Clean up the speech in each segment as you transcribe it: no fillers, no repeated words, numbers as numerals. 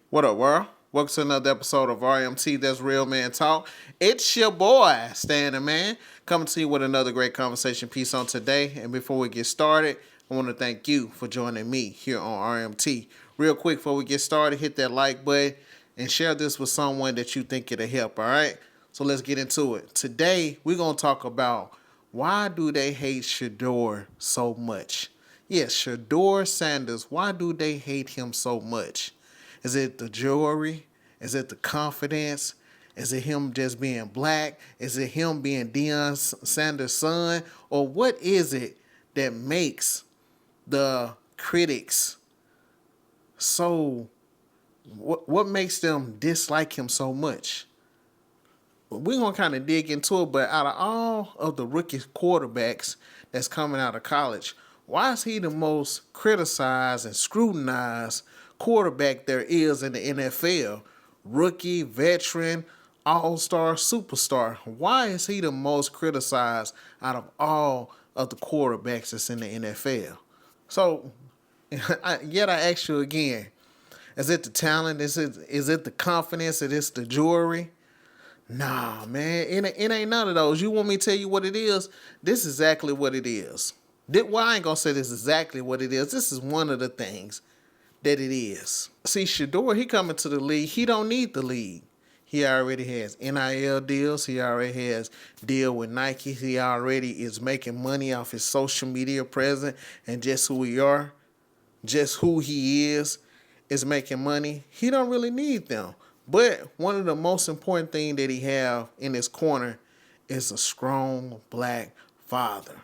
What up, world? Welcome to another episode of RMT, That's Real Man Talk. It's your boy, Standing Man, coming to you with another great conversation piece on today. And before we get started, I want to thank you for joining me here on RMT. Real quick, before we get started, hit that like button and share this with someone that you think it'll help, all right? So let's get into it. Today, we're going to talk about why do they hate Shedeur so much? Yes, Shedeur Sanders, why do they hate him so much? Is it the jewelry? Is it the confidence? Is it him just being black? Is it him being Deion Sanders' son? Or what is it that makes the critics so... What makes them dislike him so much? We're going to kind of dig into it, but out of all of the rookie quarterbacks that's coming out of college, why is he the most criticized and scrutinized quarterback there is in the NFL? Rookie, veteran, all-star, superstar. Why is he the most criticized out of all of the quarterbacks that's in the NFL? So, I ask you again, is it the talent? Is it the confidence? Is it the jewelry? Nah, man, it ain't none of those. You want me to tell you what it is? This is exactly what it is. Well, I ain't gonna say this is exactly what it is. This is one of the things that it is. See, Shedeur, he coming to the league. He don't need the league. He already has NIL deals. He already has deal with Nike. He already is making money off his social media presence and just who he is making money. He don't really need them. But one of the most important things that he have in his corner is a strong black father.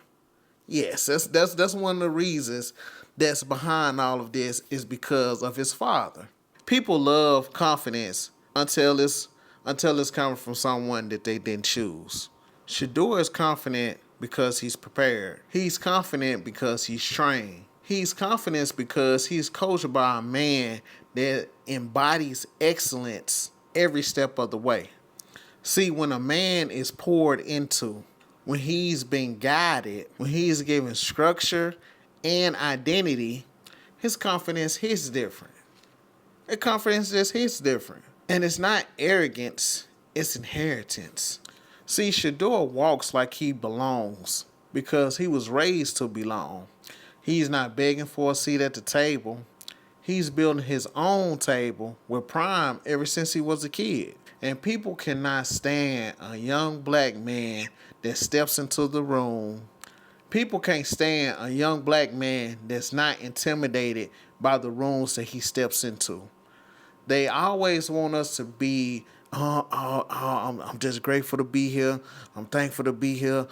Yes, that's one of the reasons that's behind all of this is because of his father. People love confidence until it's coming from someone that they didn't choose. Shedeur is confident because he's prepared. He's confident because he's trained. He's confident because he's coached by a man that embodies excellence every step of the way. See, when a man is poured into, when he's been guided, when he's given structure and identity, his confidence hits different. His confidence just hits different. And it's not arrogance, it's inheritance. See, Shedeur walks like he belongs because he was raised to belong. He's not begging for a seat at the table. He's building his own table with Prime ever since he was a kid. And people cannot stand a young black man that steps into the room. People can't stand a young black man that's not intimidated by the rooms that he steps into. They always want us to be, I'm just grateful to be here. I'm thankful to be here.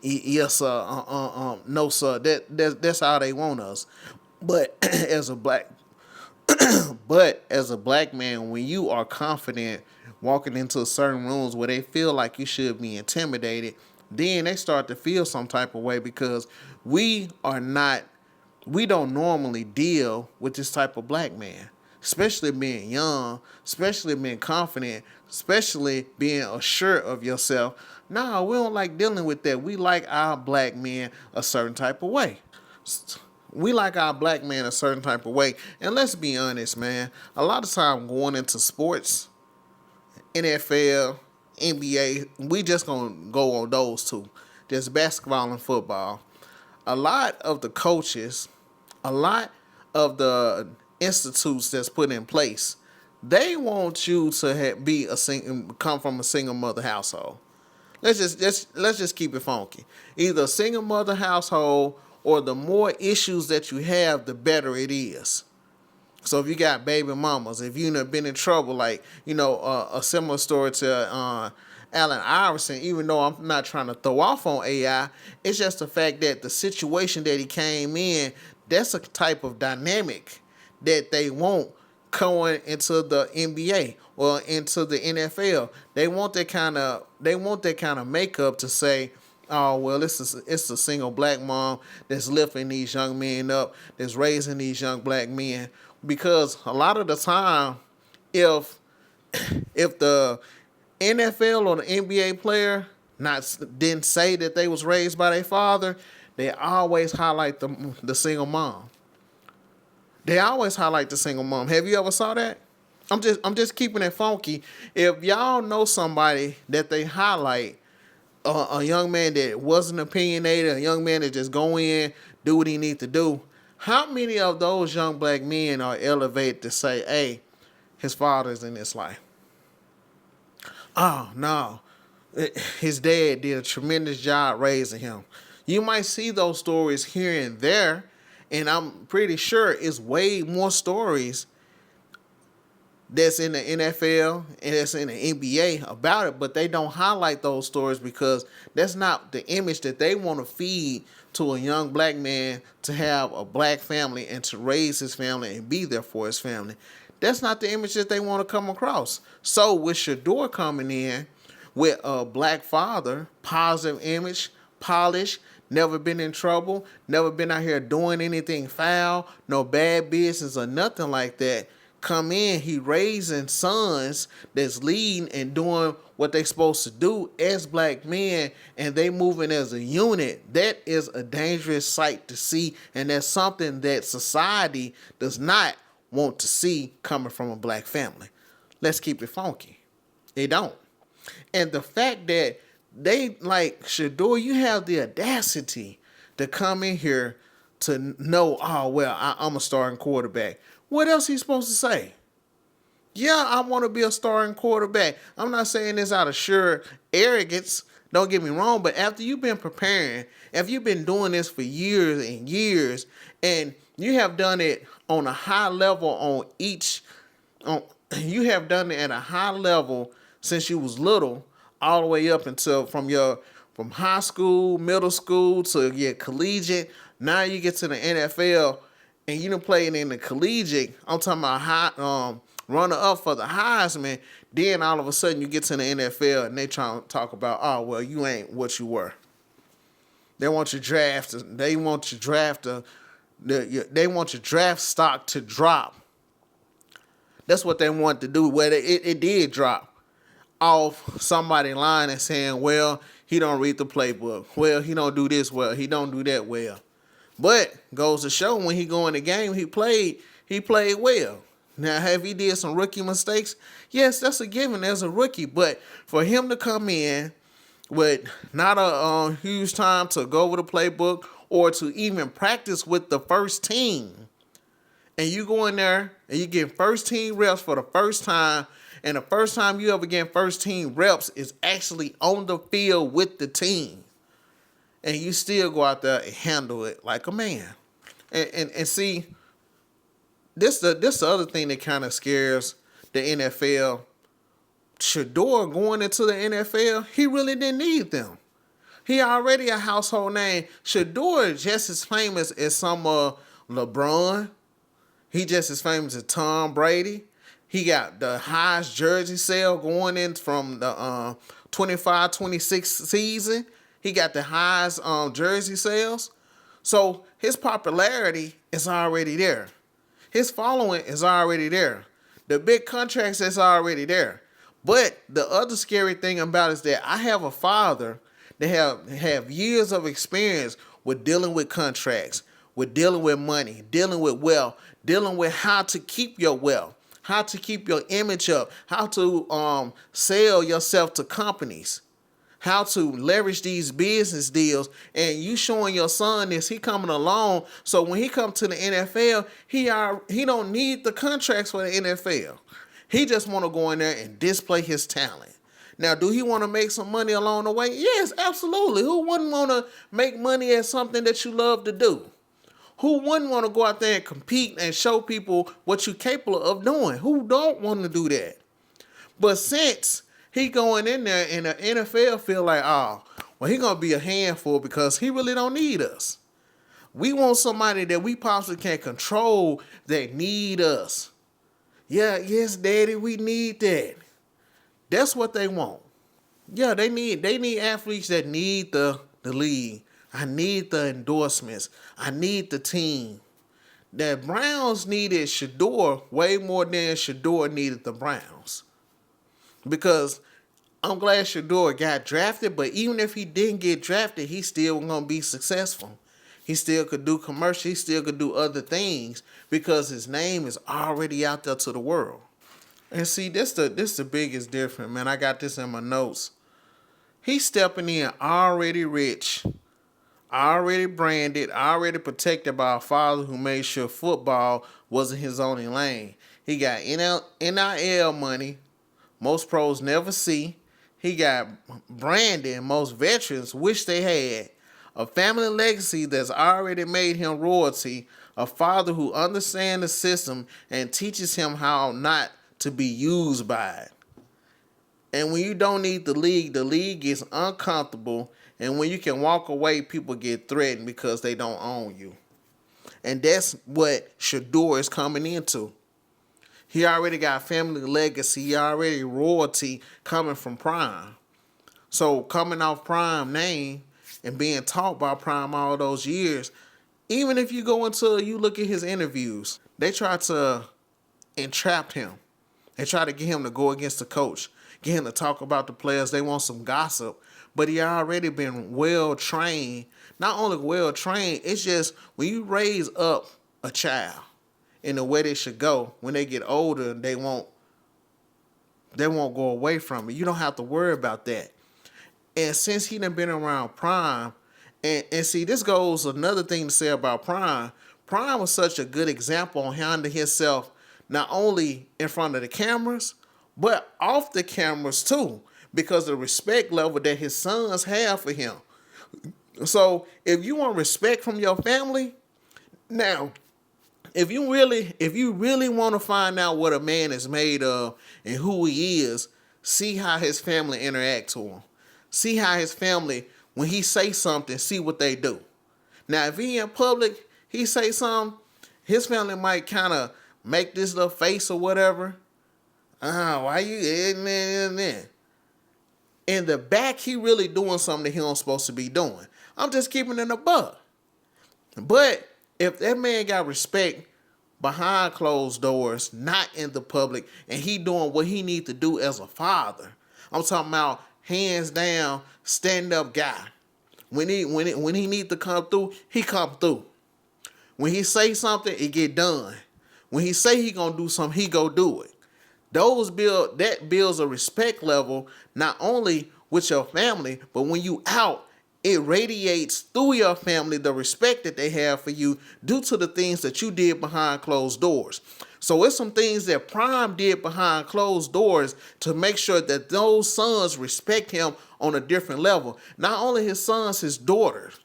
Yes, sir. No, sir. That's how they want us. But as a black man, when you are confident walking into certain rooms where they feel like you should be intimidated, then they start to feel some type of way because we don't normally deal with this type of black man, especially being young, especially being confident, especially being assured of yourself. No, we don't like dealing with that. We like our black men a certain type of way. We like our black man a certain type of way. And let's be honest, man. A lot of time going into sports, NFL, NBA, we just gonna go on those two. Just basketball and football. A lot of the coaches, a lot of the institutes that's put in place, they want you to come from a single mother household. Let's just keep it funky. Either a single mother household or the more issues that you have, the better it is. So if you got baby mamas, if you've been in trouble, like, a similar story to Allen Iverson, even though I'm not trying to throw off on AI, it's just the fact that the situation that he came in, that's a type of dynamic that they want going into the NBA or into the NFL. They want that kind of makeup to say, oh, well, it's a single black mom that's lifting these young men up, that's raising these young black men. Because a lot of the time, if the NFL or the NBA player didn't say that they was raised by their father, they always highlight the single mom. They always highlight the single mom. Have you ever saw that? I'm just keeping it funky. If y'all know somebody that they highlight, a young man that wasn't opinionated, a young man that just go in, do what he need to do, how many of those young black men are elevated to say, hey, his father's in this life? Oh, no. His dad did a tremendous job raising him. You might see those stories here and there, and I'm pretty sure it's way more stories that's in the NFL and that's in the NBA about it, but they don't highlight those stories because that's not the image that they want to feed to a young black man, to have a black family and to raise his family and be there for his family. That's not the image that they want to come across. So with Shedeur coming in with a black father, positive image, polished, never been in trouble, never been out here doing anything foul, no bad business or nothing like that, come in, he raising sons that's leading and doing what they supposed to do as black men, and they moving as a unit. That is a dangerous sight to see, and that's something that society does not want to see coming from a black family. Let's keep it funky. They don't. And the fact that they, like, Shedeur, you have the audacity to come in here to know, oh, well, I'm a starting quarterback. What else he supposed to say? Yeah, I want to be a starting quarterback. I'm not saying this out of sheer arrogance. Don't get me wrong, but after you've been preparing, if you've been doing this for years and years, and you have done it on a high level you have done it at a high level since you was little, all the way up until from high school, middle school to your collegiate. Now you get to the NFL and you done played in the collegiate. I'm talking about runner up for the Heisman. Then all of a sudden you get to the NFL and they try to talk about, oh well, you ain't what you were. They want your draft. They want your draft. They want your draft stock to drop. That's what they want to do. Well, it did drop off somebody lying and saying, well, he don't read the playbook. Well, he don't do this well. He don't do that well. But goes to show when he go in the game, he played well. Now, have he did some rookie mistakes? Yes, that's a given as a rookie. But for him to come in with not a huge time to go over the playbook or to even practice with the first team, and you go in there and you get first team reps for the first time, and the first time you ever get first team reps is actually on the field with the team, and you still go out there and handle it like a man. And see, this the other thing that kind of scares the NFL. Shedeur going into the NFL, he really didn't need them. He already a household name. Shedeur is just as famous as some LeBron. He just as famous as Tom Brady. He got the highest jersey sale going in from the 25-26 season. He got the highest jersey sales. So his popularity is already there. His following is already there. The big contracts is already there. But the other scary thing about it is that I have a father that have years of experience with dealing with contracts, with dealing with money, dealing with wealth, dealing with how to keep your wealth, how to keep your image up, how to sell yourself to companies, how to leverage these business deals. And you showing your son this, he coming along. So when he come to the NFL, he don't need the contracts for the NFL. He just want to go in there and display his talent. Now, do he want to make some money along the way? Yes, absolutely. Who wouldn't want to make money at something that you love to do? Who wouldn't want to go out there and compete and show people what you're capable of doing? Who don't want to do that? But since he going in there and the NFL feel like, oh, well, he going to be a handful because he really don't need us. We want somebody that we possibly can control that need us. Yeah, yes, daddy, we need that. That's what they want. Yeah, they need athletes that need the league. I need the endorsements. I need the team. The Browns needed Shedeur way more than Shedeur needed the Browns. Because I'm glad Shedeur got drafted, but even if he didn't get drafted, he still going to be successful. He still could do commercials. He still could do other things because his name is already out there to the world. And see, this the biggest difference, man. I got this in my notes. He's stepping in already rich, already branded, already protected by a father who made sure football wasn't his only lane. He got NIL money most pros never see. He got branding most veterans wish they had. A family legacy that's already made him royalty. A father who understands the system and teaches him how not to be used by it. And when you don't need the league gets uncomfortable. And when you can walk away, people get threatened because they don't own you. And that's what Shedeur is coming into. He already got family legacy. He already royalty coming from Prime. So coming off Prime name and being taught by Prime all those years, even if you go into, you look at his interviews, they try to entrap him. They try to get him to go against the coach, get him to talk about the players. They want some gossip. But he already been well trained. Not only well trained, it's just when you raise up a child in the way they should go, when they get older, they won't go away from it. You don't have to worry about that. And since he done been around Prime, and see, this goes another thing to say about Prime. Prime was such a good example on handling himself, not only in front of the cameras, but off the cameras too, because of the respect level that his sons have for him. So if you want respect from your family, now, if you really want to find out what a man is made of and who he is, see how his family interact to him. See how his family, when he say something, see what they do. Now, if he in public, he say something, his family might kind of make this little face or whatever. Why you? In the back, he really doing something that he don't supposed to be doing. I'm just keeping it a buck. But if that man got respect behind closed doors, not in the public, and he doing what he need to do as a father, I'm talking about hands down, stand up guy. When he need to come through, he come through. When he say something, it get done. When he say he gonna do something, he go do it. That builds a respect level not only with your family, but when you out, it radiates through your family the respect that they have for you due to the things that you did behind closed doors. So it's some things that Prime did behind closed doors to make sure that those sons respect him on a different level. Not only his sons, his daughters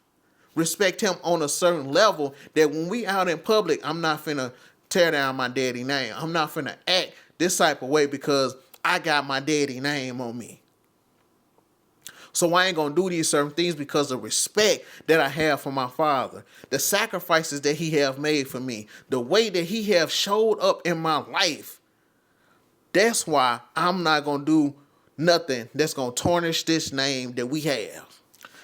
respect him on a certain level that when we out in public, I'm not finna tear down my daddy name. I'm not finna act this type of way because I got my daddy name on me. So I ain't going to do these certain things because of respect that I have for my father. The sacrifices that he have made for me. The way that he have showed up in my life. That's why I'm not going to do nothing that's going to tarnish this name that we have.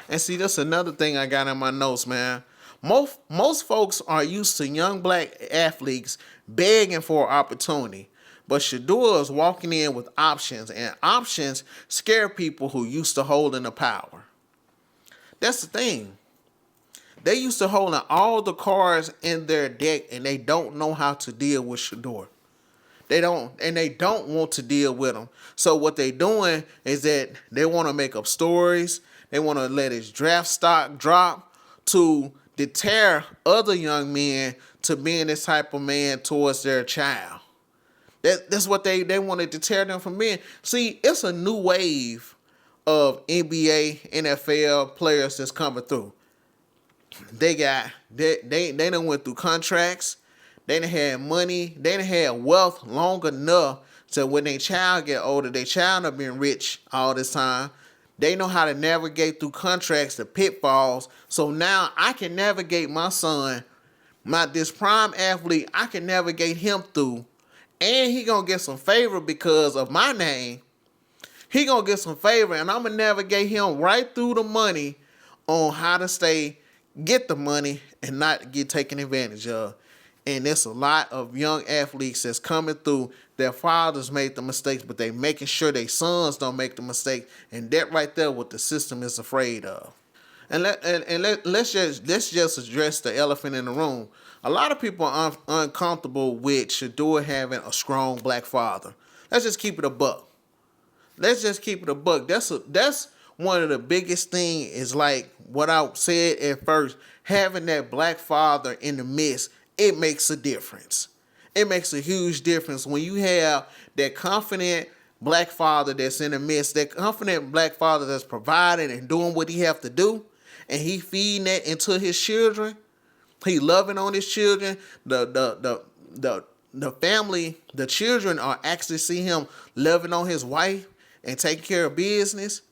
And see, that's another thing I got in my notes, man. Most folks are used to young black athletes begging for opportunity. But Shedeur is walking in with options, and options scare people who used to holding the power. That's the thing. They used to holding all the cards in their deck, and they don't know how to deal with Shedeur. They don't want to deal with him. So what they doing is that they want to make up stories. They want to let his draft stock drop to deter other young men to being this type of man towards their child. That's what they wanted to tear them from being. See, it's a new wave of NBA, NFL players that's coming through. They done went through contracts. They done had money. They done had wealth long enough so when their child get older, their child have been rich all this time. They know how to navigate through contracts, the pitfalls. So now I can navigate my son, this prime athlete, I can navigate him through. And he gonna get some favor because of my name. He gonna get some favor, and I'm gonna navigate him right through the money on how to get the money and not get taken advantage of. And there's a lot of young athletes that's coming through. Their fathers made the mistakes, but they making sure their sons don't make the mistake. And that right there, what the system is afraid of. And let's just address the elephant in the room. A lot of people are uncomfortable with Shedeur having a strong black father. Let's just keep it a buck. Let's just keep it a buck. That's one of the biggest thing is like what I said at first. Having that black father in the midst, it makes a difference. It makes a huge difference when you have that confident black father that's in the midst, that confident black father that's providing and doing what he have to do, and he feeding that into his children. He loving on his children. The family, the children are actually see him loving on his wife and taking care of business.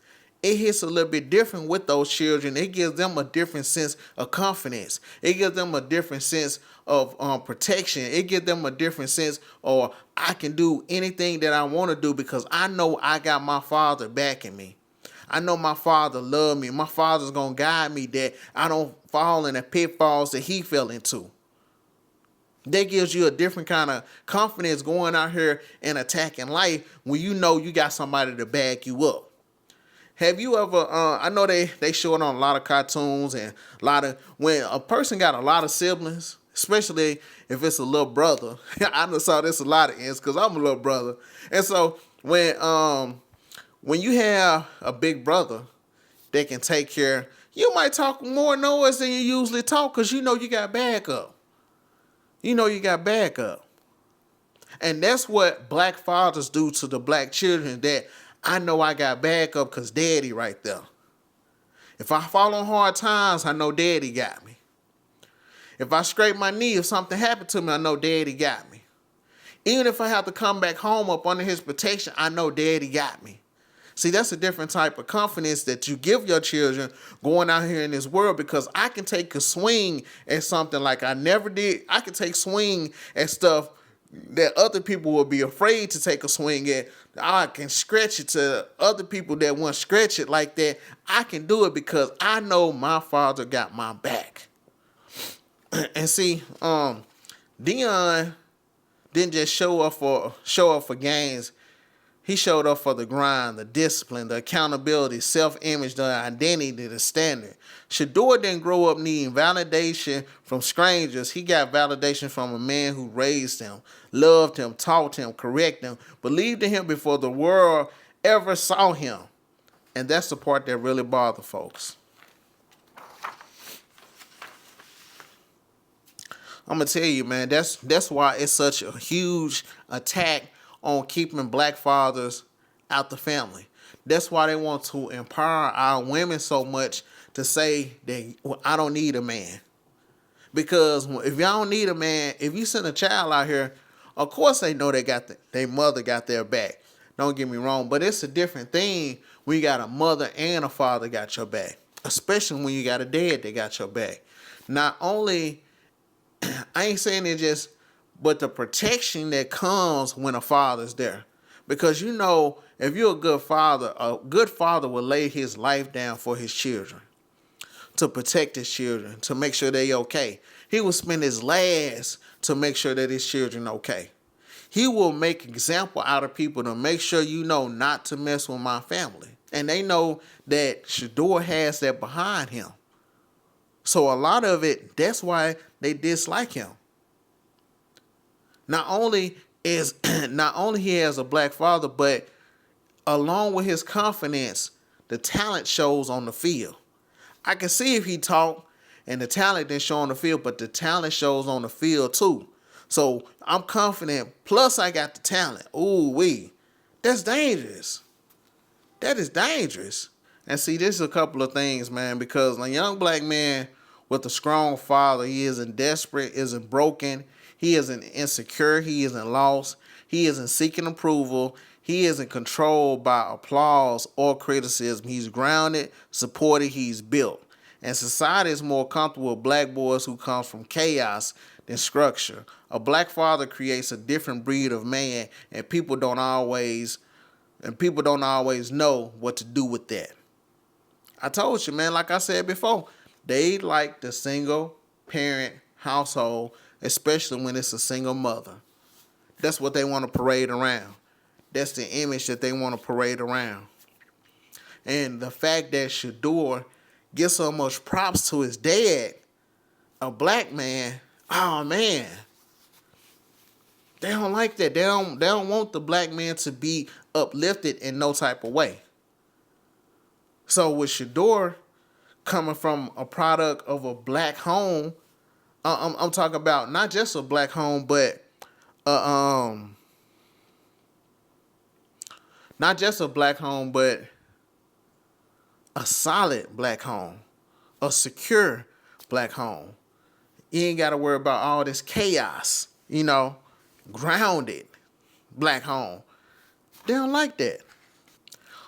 It hits a little bit different with those children. It gives them a different sense of confidence. It gives them a different sense of protection. It gives them a different sense of I can do anything that I want to do because I know I got my father backing me. I know my father loves me. My father's going to guide me that I don't fall in the pitfalls that he fell into. That gives you a different kind of confidence going out here and attacking life when you know you got somebody to back you up. Have you ever, I know they show it on a lot of cartoons and a lot of, when a person got a lot of siblings, especially if it's a little brother. I done saw this a lot of ends because I'm a little brother. And so when you have a big brother that can take care, you might talk more noise than you usually talk because you know you got backup. You know you got backup. And that's what black fathers do to the black children, that I know I got backup because daddy right there. If I fall on hard times, I know daddy got me. If I scrape my knee, if something happened to me, I know daddy got me. Even if I have to come back home up under his protection, I know daddy got me. See, that's a different type of confidence that you give your children going out here in this world, because I can take a swing at something like I never did. I can take swing at stuff that other people will be afraid to take a swing at. I can stretch it to other people that won't stretch it like that. I can do it because I know my father got my back. And see, Dion didn't just show up for games. He showed up for the grind, the discipline, the accountability, self-image, the identity, the standard. Shedeur didn't grow up needing validation from strangers. He got validation from a man who raised him, loved him, taught him, corrected him, believed in him before the world ever saw him. And that's the part that really bothers folks. I'm going to tell you, man, that's why it's such a huge attack on keeping black fathers out the family. That's why they want to empower our women so much to say that, well, I don't need a man. Because if y'all don't need a man, if you send a child out here, of course they know their mother got their back. Don't get me wrong, but it's a different thing when you got a mother and a father got your back, especially when you got a dad that got your back. Not only, I ain't saying it just, but the protection that comes when a father's there. Because you know, if you're a good father will lay his life down for his children, to protect his children, to make sure they okay. He will spend his last to make sure that his children okay. He will make example out of people to make sure you know not to mess with my family. And they know that Shedeur has that behind him. So a lot of it, that's why they dislike him. Not only he has a black father, but along with his confidence, the talent shows on the field. I can see if he talk and the talent didn't show on the field, but the talent shows on the field too. So I'm confident, plus I got the talent. Ooh wee. That's dangerous. That is dangerous. And see, this is a couple of things, man, because a young black man with a strong father, he isn't desperate, isn't broken. He isn't insecure. He isn't lost. He isn't seeking approval. He isn't controlled by applause or criticism. He's grounded, supported, he's built. And society is more comfortable with black boys who come from chaos than structure. A black father creates a different breed of man, and people don't always know what to do with that. I told you, man, like I said before, they like the single parent household, especially when it's a single mother. That's what they want to parade around. That's the image that they want to parade around. And the fact that Shedeur gives so much props to his dad, a black man, oh man. They don't like that. They don't want the black man to be uplifted in no type of way. So with Shedeur coming from a product of a black home, I'm talking about not just a black home, but uh, um, not just a black home, but a solid black home, a secure black home. You ain't got to worry about all this chaos, grounded black home. They don't like that.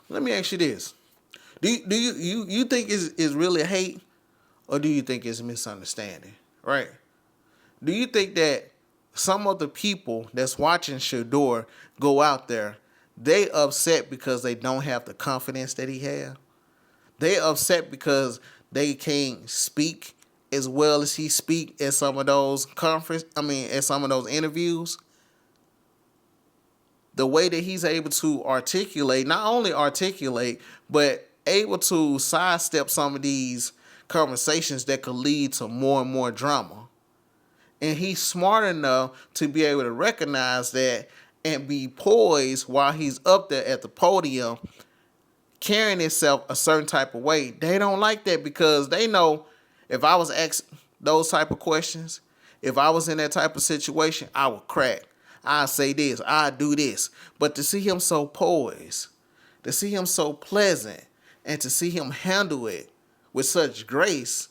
Let me ask you this. Do you think is really hate, or do you think it's misunderstanding? Right? Do you think that some of the people that's watching Shedeur go out there, they upset because they don't have the confidence that he has? They upset because they can't speak as well as he speak at some of those at some of those interviews. The way that he's able to articulate, not only articulate, but able to sidestep some of these conversations that could lead to more and more drama. And he's smart enough to be able to recognize that and be poised while he's up there at the podium carrying himself a certain type of way. They don't like that because they know if I was asked those type of questions, if I was in that type of situation, I would crack. I'd say this, I'd do this. But to see him so poised, to see him so pleasant, and to see him handle it with such grace,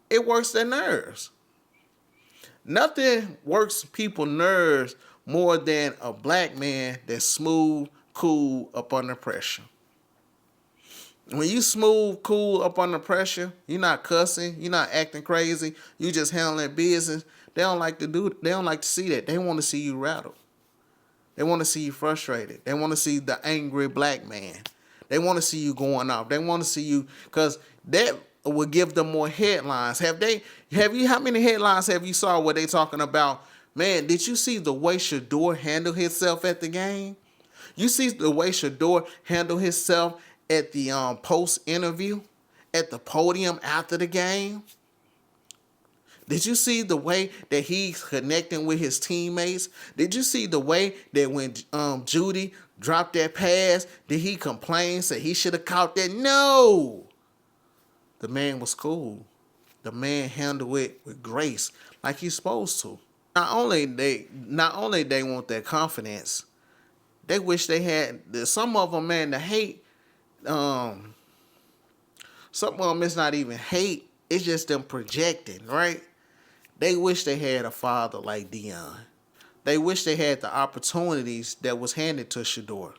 it works their nerves. Nothing works people's nerves more than a black man that's smooth, cool, up under pressure. When you smooth, cool, up under pressure, you're not cussing, you're not acting crazy, you just handling business. They don't like to see that. They want to see you rattled. They want to see you frustrated. They want to see the angry black man. They want to see you going off. They want to see you, because that will give them more headlines. How many headlines have you saw where they talking about, man, did you see the way Shedeur handled himself at the game? You see the way Shedeur handled himself at the post interview, at the podium after the game? Did you see the way that he's connecting with his teammates? Did you see the way that when Judy dropped that pass, did he complain, say he should have caught that? No. The man was cool. The man handled it with grace, like he's supposed to. Not only they want that confidence, they wish they had. Some of them, man, the hate. Some of them, it's not even hate. It's just them projecting, right? They wish they had a father like Dion. They wish they had the opportunities that was handed to Shedeur.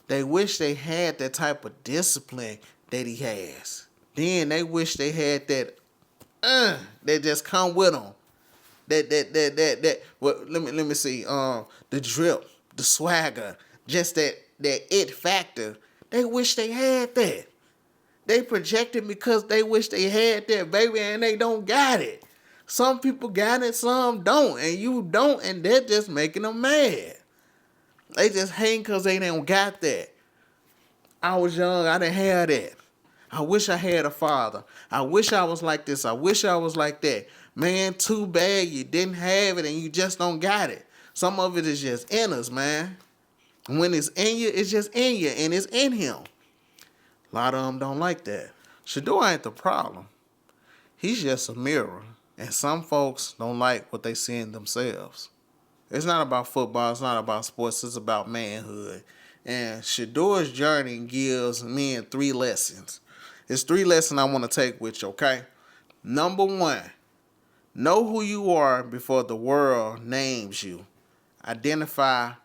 They wish they had that type of discipline that he has. Then they wish they had that that just come with them. Let me see. The drip, the swagger, just that it factor. They wish they had that. They projected because they wish they had that, baby, and they don't got it. Some people got it, some don't, and you don't, and they're just making them mad. They just hate because they don't got that. I was young, I didn't have that. I wish I had a father. I wish I was like this. I wish I was like that. Man, too bad you didn't have it and you just don't got it. Some of it is just in us, man. When it's in you, it's just in you, and it's in him. A lot of them don't like that. Shedeur ain't the problem. He's just a mirror. And some folks don't like what they see in themselves. It's not about football. It's not about sports. It's about manhood. And Shedeur's journey gives men 3 lessons. It's 3 lessons I want to take with you, okay? Number 1, know who you are before the world names you. Identity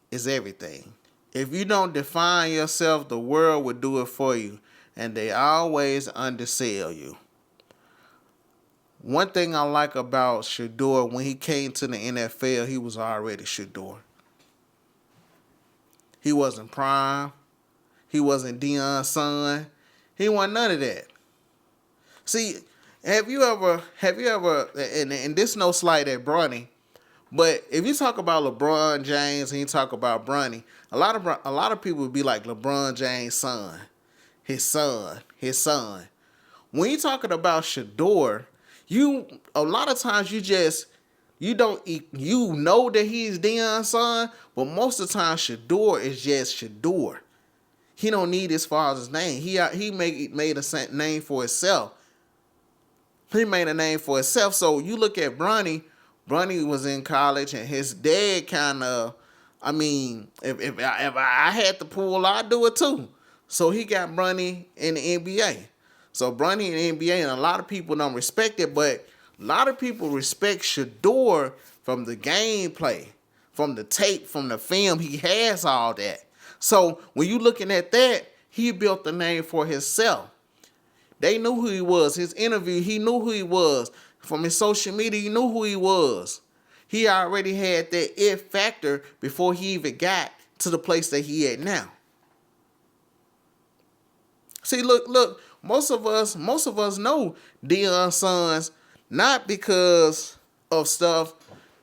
is everything. If you don't define yourself, the world will do it for you. And they always undersell you. One thing I like about Shedeur, when he came to the NFL, he was already Shedeur. He wasn't Prime. He wasn't Dion's son. He wasn't none of that. See, have you ever, and this no slight at Bronny, but if you talk about LeBron James and you talk about Bronny, a lot of people would be like LeBron James' son, his son. When you're talking about Shedeur, a lot of times you just You know that he's Dion's son, but most of the time Shedeur is just Shedeur. He don't need his father's name. He made a name for himself. He made a name for himself. So you look at Bronny. Bronny was in college, and his dad kind of, I mean, if I had to pull, I'd do it too. So he got Bronny in the NBA. So Bronny in the NBA, and a lot of people don't respect it, but a lot of people respect Shedeur from the gameplay, from the tape, from the film. He has all that. So when you looking at that, he built the name for himself. They knew who he was. His interview, he knew who he was. From his social media, he knew who he was. He already had that it factor before he even got to the place that he at now. See, look, most of us know Dion's sons not because of stuff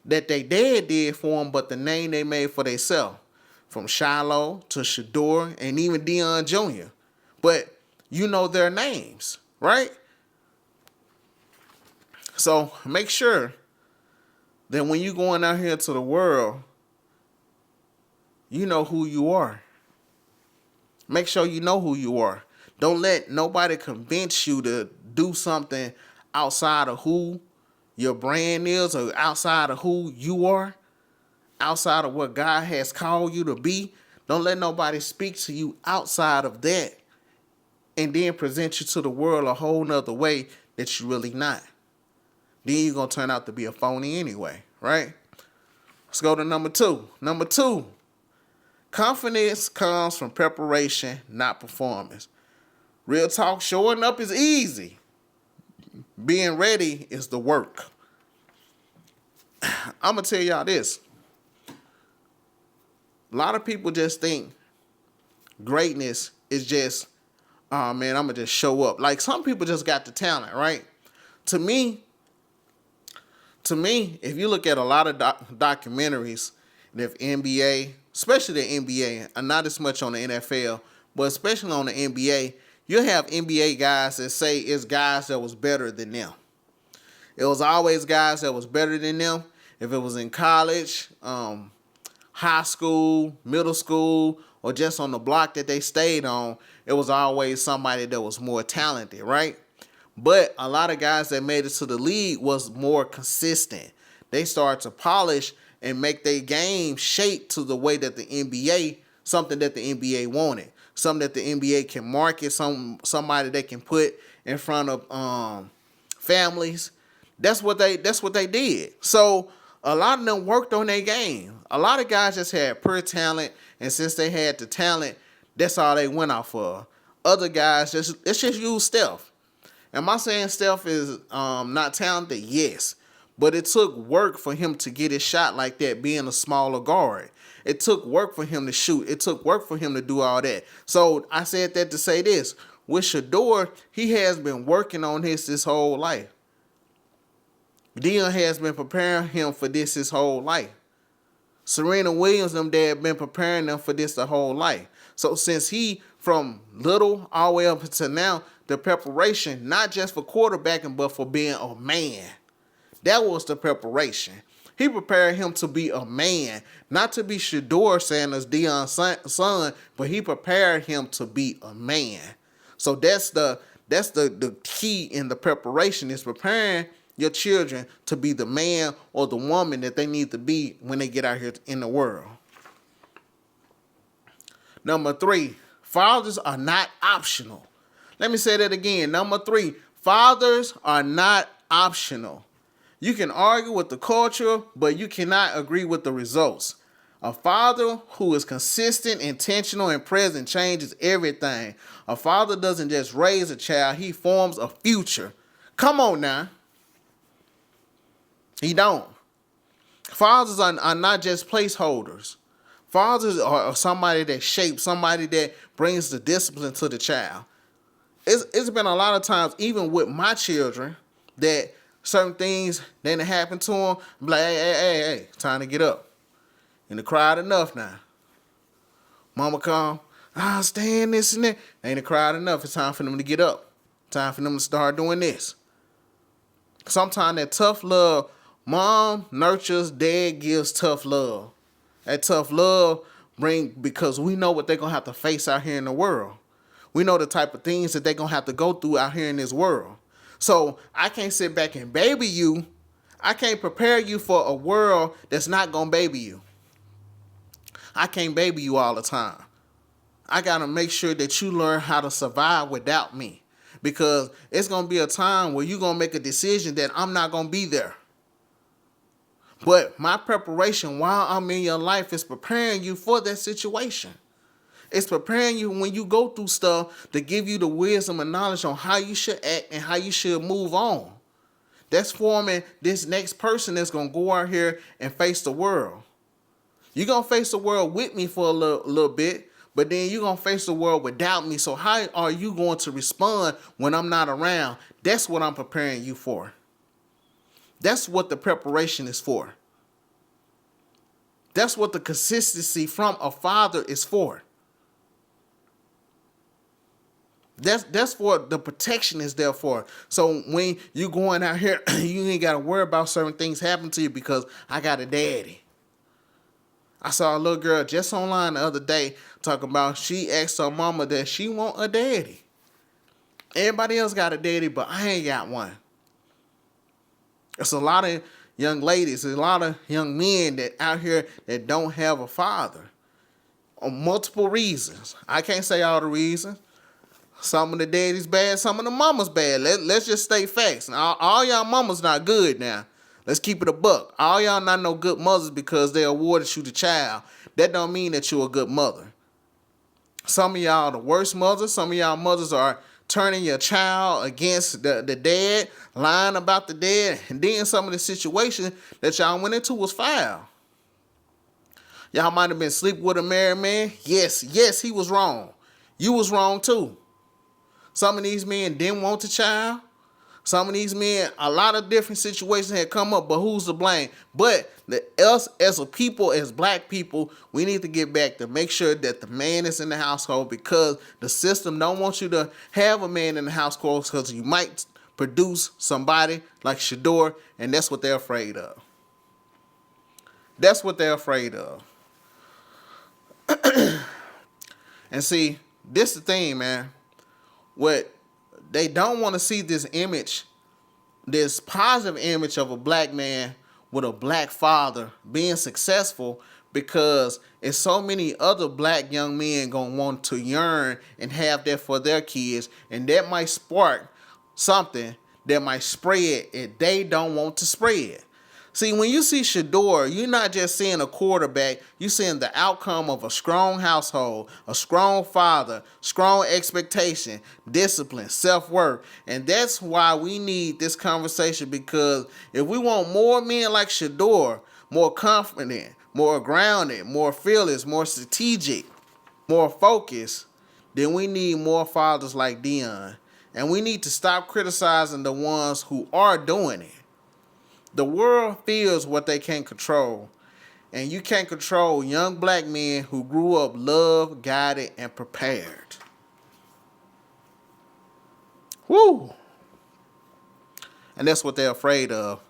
that they dad did for them, but the name they made for themselves. From Shiloh to Shedeur and even Dion Jr. But you know their names, right? So make sure that when you're going out here to the world, you know who you are. Make sure you know who you are. Don't let nobody convince you to do something outside of who your brand is or outside of who you are, outside of what God has called you to be. Don't let nobody speak to you outside of that and then present you to the world a whole nother way that you're really not. Then you're going to turn out to be a phony anyway, right? Let's go to number 2. Number 2, confidence comes from preparation, not performance. Real talk, showing up is easy. Being ready is the work. I'm going to tell y'all this. A lot of people just think greatness is just, oh man, I'm going to just show up. Like some people just got the talent, right? To me, if you look at a lot of documentaries, the NBA, especially the NBA, and not as much on the NFL, but especially on the NBA, you have NBA guys that say it's guys that was better than them. It was always guys that was better than them. If it was in college, high school, middle school, or just on the block that they stayed on, it was always somebody that was more talented, right? But a lot of guys that made it to the league was more consistent. They started to polish and make their game shape to the way that the NBA, something that the NBA wanted. Something that the NBA can market, somebody they can put in front of families. That's what they did. So a lot of them worked on their game. A lot of guys just had pure talent, and since they had the talent, that's all they went off of. Other guys let's just use Steph. Am I saying Steph is not talented? Yes. But it took work for him to get his shot like that, being a smaller guard. It took work for him to shoot. It took work for him to do all that. So I said that to say this. With Shedeur, he has been working on this whole life. Dion has been preparing him for this his whole life. Serena Williams, them dad, been preparing them for this the whole life. So since he, from little all the way up to now, the preparation, not just for quarterbacking, but for being a man. That was the preparation. He prepared him to be a man, not to be Shedeur Sanders, Dion's son, but he prepared him to be a man. So that's the key in the preparation, is preparing your children to be the man or the woman that they need to be when they get out here in the world. Number 3, fathers are not optional. Let me say that again. Number 3, fathers are not optional. You can argue with the culture, but you cannot agree with the results. A father who is consistent, intentional, and present changes everything. A father doesn't just raise a child, he forms a future. Come on now. He don't. Fathers are not just placeholders. Fathers are somebody that shapes, somebody that brings the discipline to the child. It's been a lot of times, even with my children, that certain things then happen to them. I'm like, hey, time to get up. In the crowd enough now. Mama come, stay in this and that. Ain't the crowd enough. It's time for them to get up. Time for them to start doing this. Sometimes that tough love Mom nurtures, dad gives tough love. That tough love because we know what they're gonna have to face out here in the world. We know the type of things that they're gonna have to go through out here in this world. So I can't sit back and baby you. I can't prepare you for a world that's not gonna baby you. I can't baby you all the time. I gotta make sure that you learn how to survive without me. Because it's gonna be a time where you're gonna make a decision that I'm not gonna be there. But my preparation while I'm in your life is preparing you for that situation. It's preparing you when you go through stuff to give you the wisdom and knowledge on how you should act and how you should move on. That's forming this next person that's going to go out here and face the world. You're going to face the world with me for a little bit, but then you're going to face the world without me. So how are you going to respond when I'm not around? That's what I'm preparing you for. That's what the preparation is for. That's what the consistency from a father is for. That's for the protection is there for. So when you going out here, you ain't got to worry about certain things happening to you because I got a daddy. I saw a little girl just online the other day talking about she asked her mama that she want a daddy. Everybody else got a daddy, but I ain't got one. It's a lot of young ladies, there's a lot of young men that out here that don't have a father. On multiple reasons. I can't say all the reasons. Some of the daddy's bad, some of the mama's bad. Let's just state facts. Now, all y'all mamas not good now. Let's keep it a buck. All y'all not no good mothers because they awarded you the child. That don't mean that you're a good mother. Some of y'all the worst mothers. Some of y'all mothers are turning your child against the dad, lying about the dad, and then some of the situations that y'all went into was foul. Y'all might have been sleeping with a married man. Yes, he was wrong. You was wrong too. Some of these men didn't want the child. Some of these men, a lot of different situations had come up, but who's to blame? But us as a people, as black people, we need to get back to make sure that the man is in the household because the system don't want you to have a man in the household because you might produce somebody like Shedeur, and that's what they're afraid of. That's what they're afraid of. And see, this is the thing, man. What they don't want to see this image, this positive image of a black man with a black father being successful because it's so many other black young men gonna want to yearn and have that for their kids, and that might spark something that might spread if they don't want to spread. See, when you see Shedeur, you're not just seeing a quarterback, you're seeing the outcome of a strong household, a strong father, strong expectation, discipline, self-worth. And that's why we need this conversation, because if we want more men like Shedeur, more confident, more grounded, more fearless, more strategic, more focused, then we need more fathers like Dion. And we need to stop criticizing the ones who are doing it. The world feels what they can't control. And you can't control young black men who grew up loved, guided, and prepared. Woo! And that's what they're afraid of.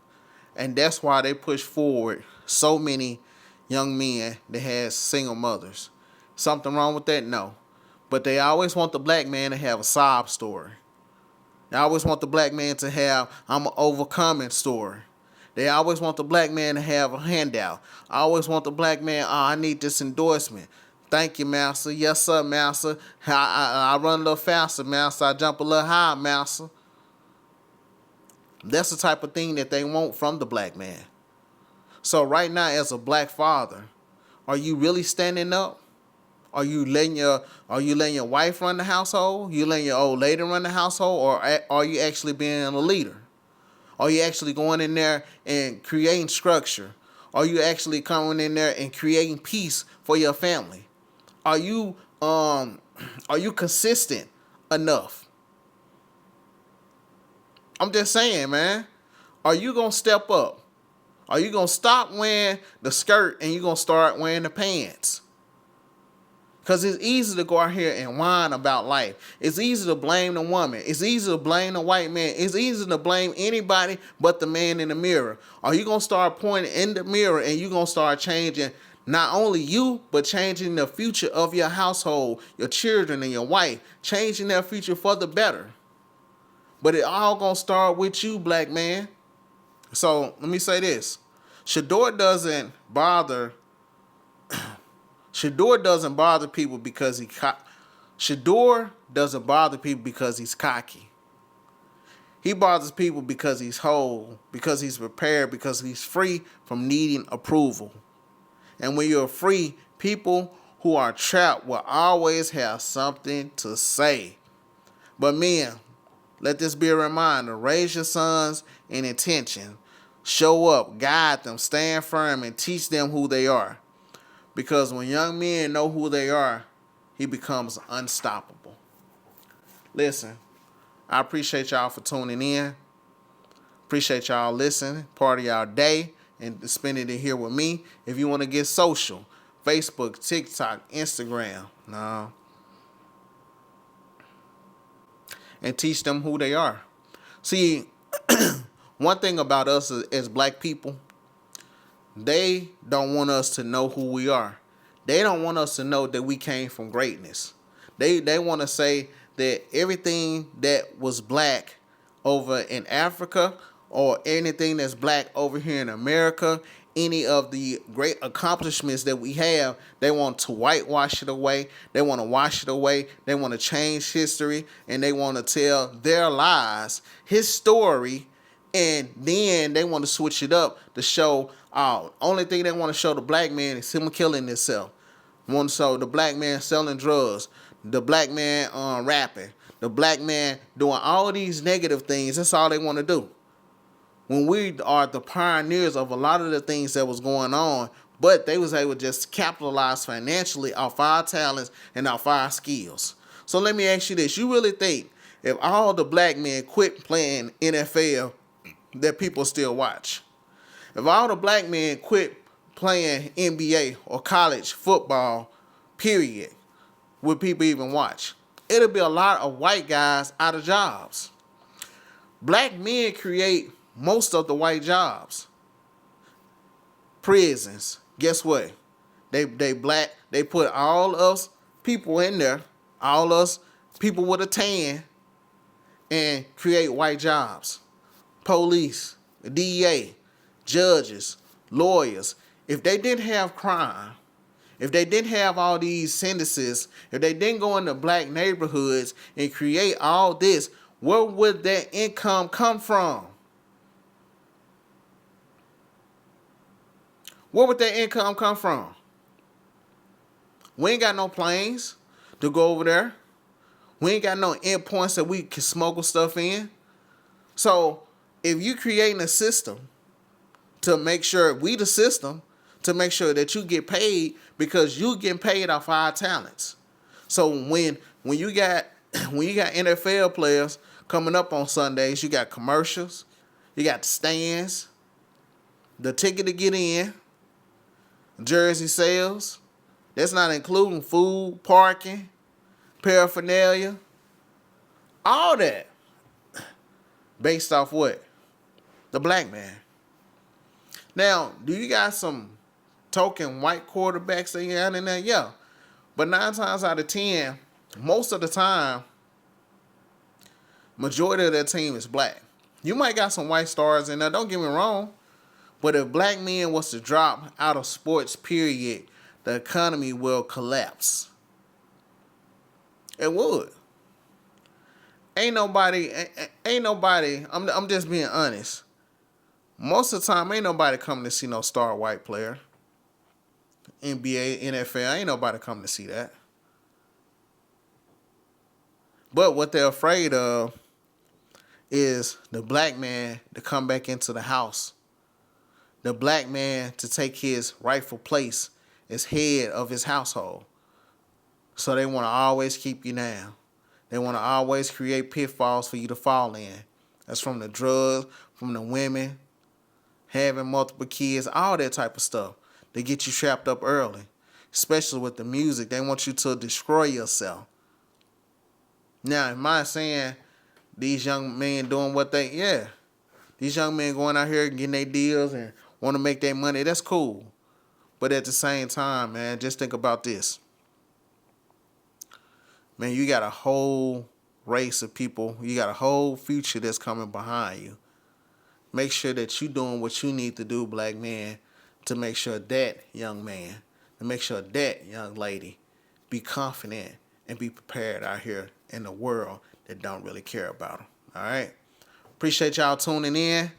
And that's why they push forward so many young men that has single mothers. Something wrong with that? No. But they always want the black man to have a sob story. They always want the black man to have I'm an overcoming story. They always want the black man to have a handout. I always want the black man, I need this endorsement. Thank you, master. Yes, sir, master. I run a little faster, master. I jump a little higher, master. That's the type of thing that they want from the black man. So right now, as a black father, are you really standing up? Are you letting your wife run the household? You letting your old lady run the household? Or are you actually being a leader? Are you actually going in there and creating structure? Are you actually coming in there and creating peace for your family? Are you consistent enough? I'm just saying, man. Are you gonna step up? Are you gonna stop wearing the skirt and you gonna start wearing the pants? Because it's easy to go out here and whine about life. It's easy to blame the woman. It's easy to blame the white man. It's easy to blame anybody but the man in the mirror. Are you going to start pointing in the mirror and you're going to start changing not only you, but changing the future of your household, your children and your wife, changing their future for the better. But it all going to start with you, black man. So let me say this. Shedeur doesn't bother people because Shedeur doesn't bother people because he's cocky. He bothers people because he's whole, because he's prepared, because he's free from needing approval. And when you're free, people who are trapped will always have something to say. But men, let this be a reminder. Raise your sons in intention. Show up, guide them, stand firm, and teach them who they are. Because when young men know who they are, he becomes unstoppable. Listen, I appreciate y'all for tuning in. Appreciate y'all listening, part of y'all day, and spending it here with me. If you want to get social, Facebook, TikTok, Instagram, and teach them who they are. See, one thing about us as black people, they don't want us to know who we are. They don't want us to know that we came from greatness. They want to say that everything that was black over in Africa or anything that's black over here in America, any of the great accomplishments that we have, they want to whitewash it away. They want to wash it away. They want to change history, and they want to tell their lies, his story, and then they want to switch it up to show, only thing they want to show the black man is him killing himself. Want to show the black man selling drugs, the black man rapping, the black man doing all these negative things. That's all they want to do. When we are the pioneers of a lot of the things that was going on, but they was able to just capitalize financially off our talents and off our skills. So let me ask you this. You really think if all the black men quit playing NFL, that people still watch? If all the black men quit playing NBA or college football, period, would people even watch? It'll be a lot of white guys out of jobs. Black men create most of the white jobs. Prisons, guess what? They black, they put all us people in there, all us people with a tan, and create white jobs. Police, DEA, judges, lawyers. If they didn't have crime, if they didn't have all these sentences, if they didn't go into black neighborhoods and create all this, where would that income come from? Where would that income come from? We ain't got no planes to go over there. We ain't got no endpoints that we can smuggle stuff in. So if you creating a system to make sure, we the system, to make sure that you get paid because you getting paid off our talents. So when you got NFL players coming up on Sundays, you got commercials, you got the stands, the ticket to get in, jersey sales. That's not including food, parking, paraphernalia, all that based off what? The black man. Now, do you got some token white quarterbacks that you got in there? Yeah. But 9 times out of 10, most of the time, majority of that team is black. You might got some white stars in there, don't get me wrong. But if black men was to drop out of sports, period, the economy will collapse. It would. Ain't nobody, I'm just being honest. Most of the time, ain't nobody coming to see no star white player. NBA, NFL, ain't nobody coming to see that. But what they're afraid of is the black man to come back into the house. The black man to take his rightful place as head of his household. So they want to always keep you down. They want to always create pitfalls for you to fall in. That's from the drugs, from the women, having multiple kids, all that type of stuff. They get you trapped up early. especially with the music. They want you to destroy yourself. Now, am I saying these young men doing what these young men going out here and getting their deals and want to make their money, that's cool. But at the same time, man, just think about this. Man, you got a whole race of people. You got a whole future that's coming behind you. Make sure that you doing what you need to do, black man, to make sure that young man, to make sure that young lady be confident and be prepared out here in the world that don't really care about them. All right? Appreciate y'all tuning in.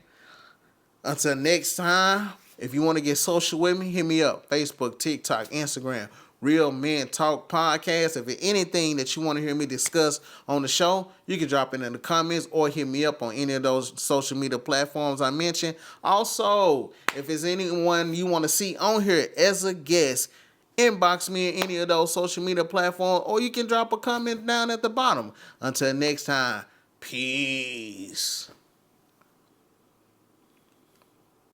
Until next time, if you want to get social with me, hit me up. Facebook, TikTok, Instagram, Real Men Talk Podcast. If there's anything that you want to hear me discuss on the show, you can drop it in the comments or hit me up on any of those social media platforms I mentioned. Also, if there's anyone you want to see on here as a guest, inbox me in any of those social media platforms, or you can drop a comment down at the bottom. Until next time, peace.